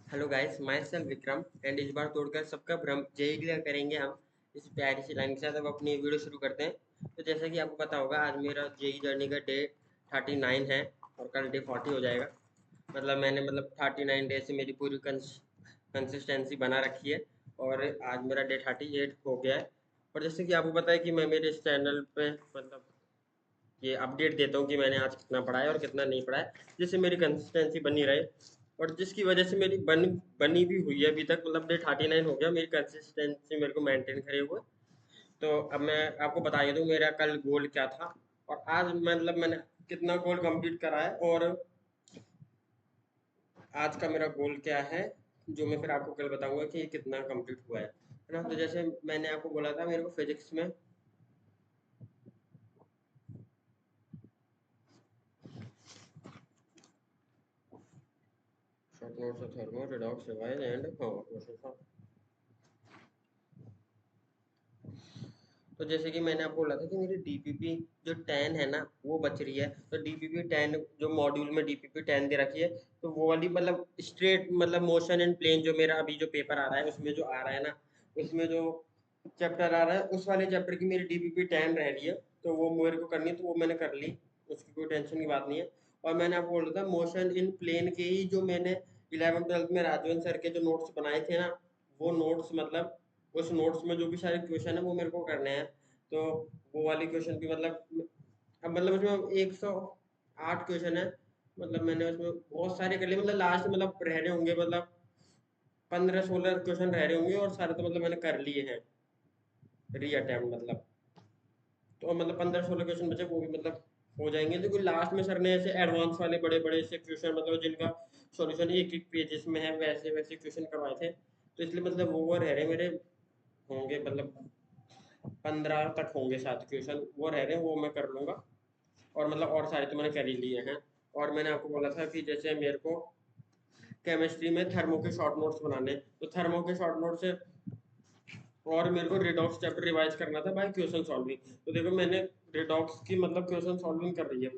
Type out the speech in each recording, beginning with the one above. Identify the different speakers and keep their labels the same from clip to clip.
Speaker 1: Hello guys, my self Vikram and इस बार तोड़कर सबका भ्रम जेई क्लियर करेंगे हम इस प्यारी सी लाइन के साथ। अब अपनी वीडियो शुरू करते हैं। तो जैसा कि आपको पता होगा, आज मेरा जेई जर्नी का डे 39 है और कल डे 40 हो जाएगा। मैंने 39 डे से मेरी पूरी कंसिस्टेंसी बना रखी है और आज मेरा डे 38 हो गया है। और जैसे कि आपको पता है कि मैं मेरे इस चैनल पे ये अपडेट देता हूँ कि मैंने आज कितना पढ़ा है और कितना नहीं पढ़ा है, जिससे मेरी कंसिस्टेंसी बनी रहे और जिसकी वजह से मेरी बनी भी हुई है अभी तक। डे 39 हो गया, मेरी कंसिस्टेंसी मेरे को मेंटेन करे हुए। तो अब मैं आपको बता दूँ मेरा कल गोल क्या था और आज मैंने कितना गोल कंप्लीट करा है और आज का मेरा गोल क्या है, जो मैं फिर आपको कल बताऊंगा कि ये कितना कंप्लीट हुआ है ना। तो जैसे मैंने आपको बोला था, मेरे को फिजिक्स में short notes of thermo redox device and हाँ। तो जैसे कि मैंने आपको बोला था कि मेरी डीपीपी जो 10 है ना वो बच रही है। तो डीपीपी 10 जो मॉड्यूल में डीपीपी 10 दे रखी है, तो वो वाली स्ट्रेट मोशन एंड प्लेन जो मेरा अभी जो पेपर आ रहा है उसमें जो आ रहा है ना, उसमें जो चैप्टर आ रहा है उस वाले चैप्टर की मेरी डीपीपी 10 रह रही है। तो वो मेरे को करनी है, तो वो मैंने कर ली, उसकी कोई टेंशन की बात नहीं है। और मैंने आपको बोला था मोशन इन प्लेन के ही जो मैंने 11th 12th में राजवन सर के जो नोट्स बनाए थे ना, वो नोट्स उस नोट्स में जो भी सारे क्वेश्चन है वो मेरे को करने हैं। तो वो वाली क्वेश्चन भी अब उसमें 108 क्वेश्चन है। मैंने उसमें बहुत सारे कर लिए, लास्ट रह रहे होंगे 15-16 क्वेश्चन रह रहे होंगे और सारे तो मैंने कर लिए हैं री अटेम्प्ट तो 15-16 क्वेश्चन बचे, वो भी हो जाएंगे। तो लास्ट में सर ने ऐसे एडवांस वाले बड़े बड़े से क्वेश्चन जिनका सॉल्यूशन एक एक पेजेस में है, वैसे वैसे क्वेश्चन करवाए थे। तो इसलिए वो रह रहे मेरे होंगे 15 तक होंगे 7 क्वेश्चन वो रह रहे हैं, वो मैं कर लूंगा। और और सारे तो मैंने कर ही लिए हैं। और मैंने आपको बोला था कि जैसे मेरे को केमिस्ट्री में थर्मो के शॉर्ट नोट्स बनाने, तो थर्मो के शॉर्ट नोट्स से और मेरे को रिडॉक्स चैप्टर रिवाइज करना था बाय क्वेश्चन सॉल्विंग। तो देखो मैंने रिडॉक्स की क्वेश्चन सॉल्विंग कर रही है,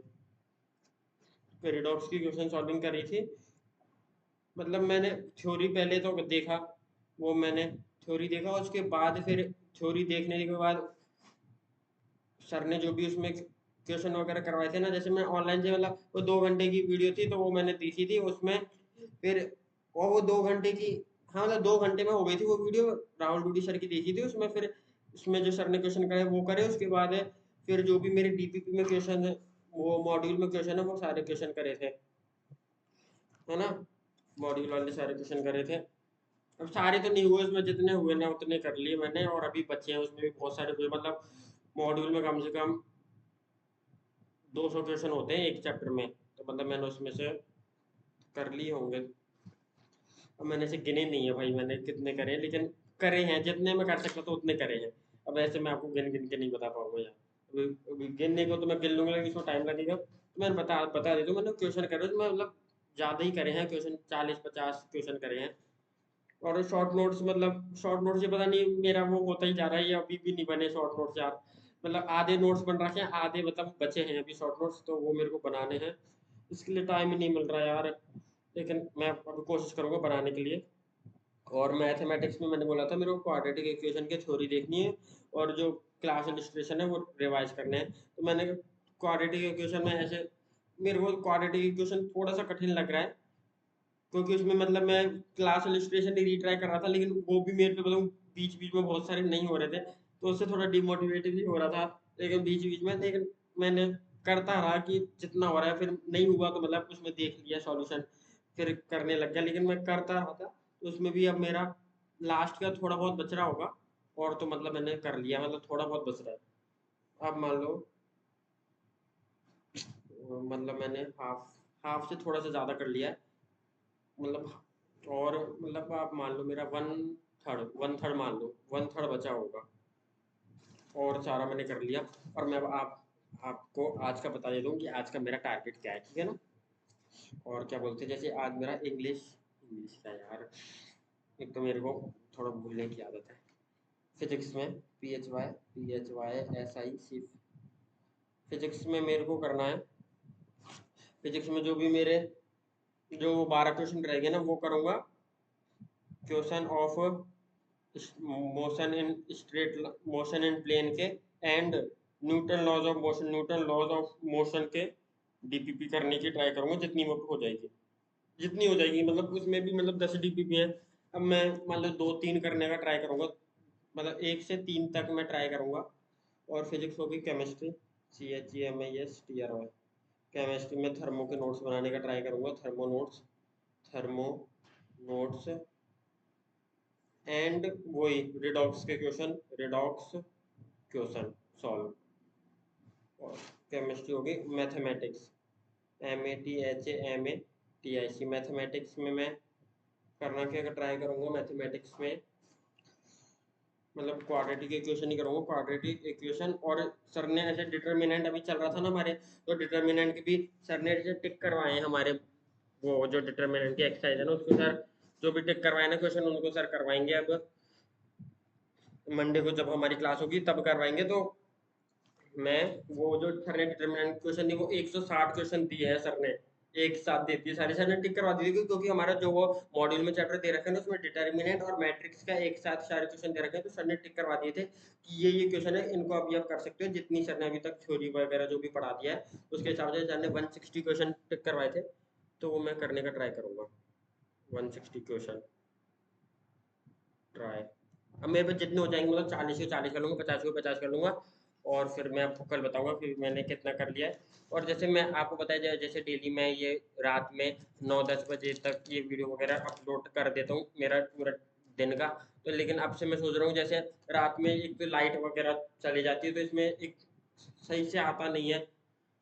Speaker 1: रिडॉक्स की क्वेश्चन सॉल्विंग करी थी। मैंने थ्योरी पहले तो देखा, वो मैंने थ्योरी देखा, उसके बाद फिर थ्योरी देखने के बाद सर ने जो भी उसमें क्वेश्चन वगैरह करवाए थे ना, जैसे मैं ऑनलाइन से वो 2 घंटे की वीडियो थी तो वो मैंने देखी थी उसमें। फिर वो 2 घंटे की, हाँ 2 घंटे में हो गई थी वो वीडियो, राहुल डूडी सर की देखी थी उसमें। फिर उसमें जो सर ने क्वेश्चन करे वो करे, उसके बाद फिर जो भी मेरे डीपीपी में क्वेश्चन है, वो मॉड्यूल में क्वेश्चन है, वो सारे क्वेश्चन करे थे, है ना। मॉड्यूल वाले सारे क्वेश्चन करे थे। अब सारे तो नहीं हुए, उसमें जितने हुए ना उतने कर लिए मैंने, और अभी बचे हैं उसमें भी बहुत सारे हुए। मॉड्यूल में कम से कम 200 क्वेश्चन होते हैं एक चैप्टर में, तो मैंने उसमें से कर लिए होंगे। अब मैंने ऐसे गिने नहीं है भाई मैंने कितने करे हैं, लेकिन करे हैं जितने मैं कर सकता तो उतने करे हैं। अब ऐसे मैं आपको गिन गिन के नहीं बता पाऊंगा यार। अभी गिनने को तो मैं गिन लूंगा, लेकिन इसमें टाइम लगेगा। तो मैंने बता देता हूँ, मैंने क्वेश्चन करे तो ज़्यादा ही करे हैं क्वेश्चन, 40-50 क्वेश्चन करे हैं। और शॉर्ट नोट्स शॉर्ट नोट्स से पता नहीं मेरा वो होता ही जा रहा है, ये अभी भी नहीं बने शॉर्ट नोट्स यार। आधे नोट्स बन रखे हैं, आधे बचे हैं अभी शॉर्ट नोट्स, तो वो मेरे को बनाने हैं। इसके लिए टाइम ही नहीं मिल रहा यार, लेकिन मैं अभी कोशिश करूंगा बनाने के लिए। और मैथमेटिक्स में मैंने बोला था मेरे को क्वाड्रेटिक इक्वेशन की थ्योरी देखनी है और जो क्लास इलस्ट्रेशन है वो रिवाइज करने हैं। तो मैंने क्वाड्रेटिक इक्वेशन में ऐसे, मेरे को क्वाड्रेटिक इक्वेशन थोड़ा सा कठिन लग रहा है, क्योंकि उसमें मैं क्लास इलस्ट्रेशन ही रीट्राई कर रहा था, लेकिन वो भी मेरे पे बताऊँ बीच बीच में बहुत सारे नहीं हो रहे थे, तो उससे थोड़ा डिमोटिवेटेड भी हो रहा था। लेकिन बीच बीच में, लेकिन मैंने करता रहा कि जितना हो रहा है, फिर नहीं हुआ तो उसमें देख लिया सॉल्यूशन, फिर करने लग गया। लेकिन मैं करता रहा था, तो उसमें भी अब मेरा लास्ट का थोड़ा बहुत बच रहा होगा, और तो मैंने कर लिया, थोड़ा बहुत बच रहा है। अब मान लो मैंने हाफ हाफ से थोड़ा सा ज़्यादा कर लिया है, और आप मान लो मेरा 1/3 मान लो 1/3 बचा होगा, और सारा मैंने कर लिया। और मैं अब आपको आज का बता देता हूँ कि आज का मेरा टारगेट क्या है, ठीक है ना। और क्या बोलते हैं, जैसे आज मेरा इंग्लिश इंग्लिश क्या यार, एक तो मेरे को थोड़ा भूलने की आदत है। फिजिक्स में PHY फिजिक्स में मेरे को करना है। फिजिक्स में जो भी मेरे जो 12 क्वेश्चन रहेंगे ना वो करूँगा, question of motion in plane के and Newton laws of motion के डीपीपी करने की ट्राई करूंगा, जितनी वो हो जाएगी, जितनी हो जाएगी, मतलब उसमें भी मतलब 10 डीपीपी है। अब मैं मान लो 2-3 करने का ट्राई करूंगा, मतलब 1 से 3 तक मैं ट्राई करूंगा। और फिजिक्स होगी, केमिस्ट्री, CHEMISTRY, केमिस्ट्री में थर्मो के नोट्स बनाने का ट्राई करूंगा, थर्मो नोट्स एंड वही रिडॉक्स क्वेश्चन सॉल्व। और केमिस्ट्री होगी, मैथमेटिक्स, MATHAMATIC, मैथमेटिक्स में मैं करना क्या ट्राई करूंगा, मैथमेटिक्स में मतलब क्वाड्रेटिक इक्वेशन ही करूंगा, क्वाड्रेटिक इक्वेशन। और सर ने ऐसे डिटर्मिनेंट अभी चल रहा था ना हमारे, तो डिटर्मिनेंट की भी सर ने ऐसे टिक करवाए हैं हमारे, वो जो डिटर्मिनेंट की एक्सरसाइज है ना उसको सर जो भी टिक करवाए ना क्वेश्चन उनको सर करवाएंगे अब मंडे को, जब हमारी क्लास होगी तब करवाएंगे। तो मैं वो जो सर ने डिटरमिनेंट क्वेश्चन दी वो 160 क्वेश्चन दिए हैं सर ने, एक साथ दे दिए सारे, सर ने टिक करवा दी थी क्योंकि हमारा जो वो मॉड्यूल में चैप्टर दे रखे हैं ना उसमें डिटरमिनेंट और मैट्रिक्स का एक साथ सारे क्वेश्चन दे रखे हैं, तो सर ने टिक करवा दिए थे कि ये क्वेश्चन है, इनको अभी आप कर सकते हो, जितनी सर ने अभी तक थ्योरी वगैरह जो भी पढ़ा दिया है उसके हिसाब से सर ने 160 क्वेश्चन टिक करवाए थे, तो वो मैं करने का ट्राई करूंगा, 160 क्वेश्चन ट्राई। अब मेरे पास जितने हो जाएंगे मतलब 40 के 40 कर लूँगा, 50 को 50 कर लूँगा, और फिर मैं आपको कल बताऊँगा कि मैंने कितना कर लिया है। और जैसे मैं आपको बताया जाए, जैसे डेली मैं ये रात में 9-10 बजे तक ये वीडियो वगैरह अपलोड कर देता हूँ मेरा पूरा दिन का। तो लेकिन अब से मैं सोच रहा हूँ जैसे रात में एक तो लाइट वगैरह चली जाती है तो इसमें एक सही से आता नहीं है,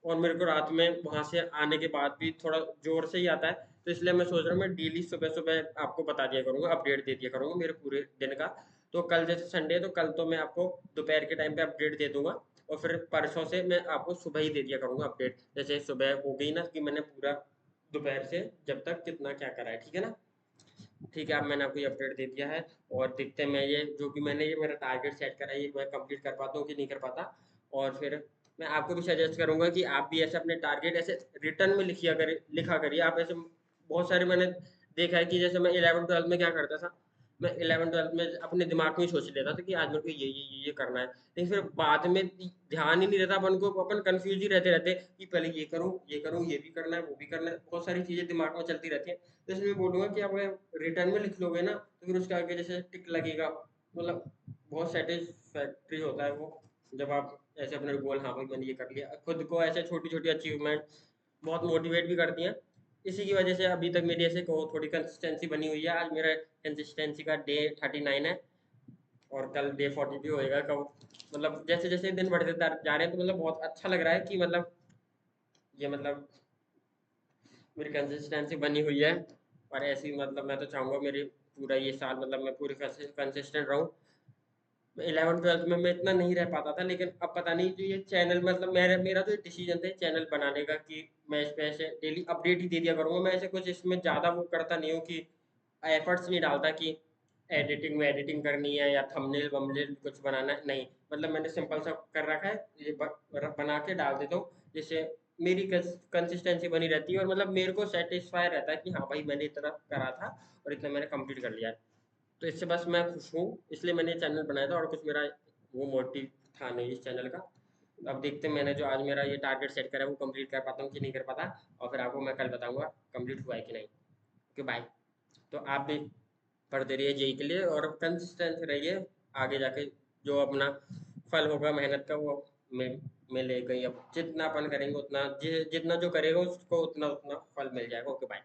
Speaker 1: और मेरे को रात में वहाँ से आने के बाद भी थोड़ा ज़ोर से ही आता है, तो इसलिए मैं सोच रहा हूँ मैं डेली सुबह-सुबह आपको बता दिया करूँगा, अपडेट दे दिया करूँगा मेरे पूरे दिन का। तो कल जैसे संडे है तो कल तो मैं आपको दोपहर के टाइम पे अपडेट दे दूँगा, और फिर परसों से मैं आपको सुबह ही दे दिया करूँगा अपडेट। जैसे सुबह हो गई ना कि मैंने पूरा दोपहर से जब तक कितना क्या करा है, ठीक है ना? ठीक है, अब मैंने आपको ये अपडेट दे दिया है, और देखते हैं मैं ये जो भी मैंने ये मेरा टारगेट सेट करा है ये मैं कंप्लीट कर पाता हूँ कि नहीं कर पाता। और फिर मैं आपको भी सजेस्ट करूँगा कि आप भी ऐसे अपने टारगेट ऐसे रिटर्न में लिखा करिए। आप ऐसे बहुत सारे मैंने देखा है कि जैसे मैं 11th-12th में क्या करता था, मैं 11th-12th में अपने दिमाग में ही सोच लेता था कि आज मेरे को ये करना है, लेकिन फिर बाद में ध्यान ही नहीं रहता, अपन को अपन कंफ्यूज ही रहते कि पहले ये करूँ, ये भी करना है, वो भी करना है, बहुत सारी चीज़ें दिमाग में चलती रहती हैं। तो इसलिए मैं बोलूँगा कि आप अगर रिटर्न में लिख लोगे ना तो फिर उसके आगे जैसे टिक लगेगा, मतलब बहुत सेटिस्फैक्टरी होता है वो, जब आप ऐसे अपने गोल, हाँ भाई मैंने ये कर लिया, खुद को ऐसे छोटी छोटी अचीवमेंट बहुत मोटिवेट भी करती हैं। इसी की वजह से अभी तक मेरी ऐसे को थोड़ी कंसिस्टेंसी बनी हुई है। आज मेरा कंसिस्टेंसी का डे 39 है, और कल डे 42 होएगा कब, मतलब जैसे जैसे दिन बढ़ते जा रहे हैं तो मतलब बहुत अच्छा लग रहा है कि मतलब ये मतलब मेरी कंसिस्टेंसी बनी हुई है। और ऐसी मतलब मैं तो चाहूँगा मेरी पूरा ये साल मतलब मैं पूरी कंसिस्टेंट रहूँ। 11th-12th में मैं इतना नहीं रह पाता था, लेकिन अब पता नहीं जो ये चैनल मतलब मेरा मेरा जो डिसीजन था चैनल बनाने का कि मैं इस पे ऐसे डेली अपडेट ही दे दिया करूँगा। मैं ऐसे कुछ इसमें ज़्यादा वो करता नहीं हूँ कि एफर्ट्स नहीं डालता कि एडिटिंग करनी है या थंबनेल वंबनेल कुछ बनाना है, नहीं। मतलब मैंने सिंपल सा कर रखा है, ये बना के डाल देता हूँ, जिससे मेरी कंसिस्टेंसी बनी रहती है, और मतलब मेरे को सेटिस्फाई रहता है कि हाँ भाई मैंने इतना करा था और इतना मैंने कंप्लीट कर लिया है। तो इससे बस मैं खुश हूँ, इसलिए मैंने ये चैनल बनाया था, और कुछ मेरा वो मोटिव था नहीं इस चैनल का। अब देखते हैं मैंने जो आज मेरा ये टारगेट सेट करा है वो कंप्लीट कर पाता हूँ कि नहीं कर पाता, और फिर आपको मैं कल बताऊंगा कंप्लीट हुआ है कि नहीं। Okay bye. तो आप भी पढ़ते रहिए जेई के लिए और कंसिस्टेंट रहिए, आगे जाके जो अपना फल होगा मेहनत का वो मिलेगा ही। अब जितना अपन करेंगे उतना जितना जो करेगा उसको उतना उतना फल मिल जाएगा। Okay bye.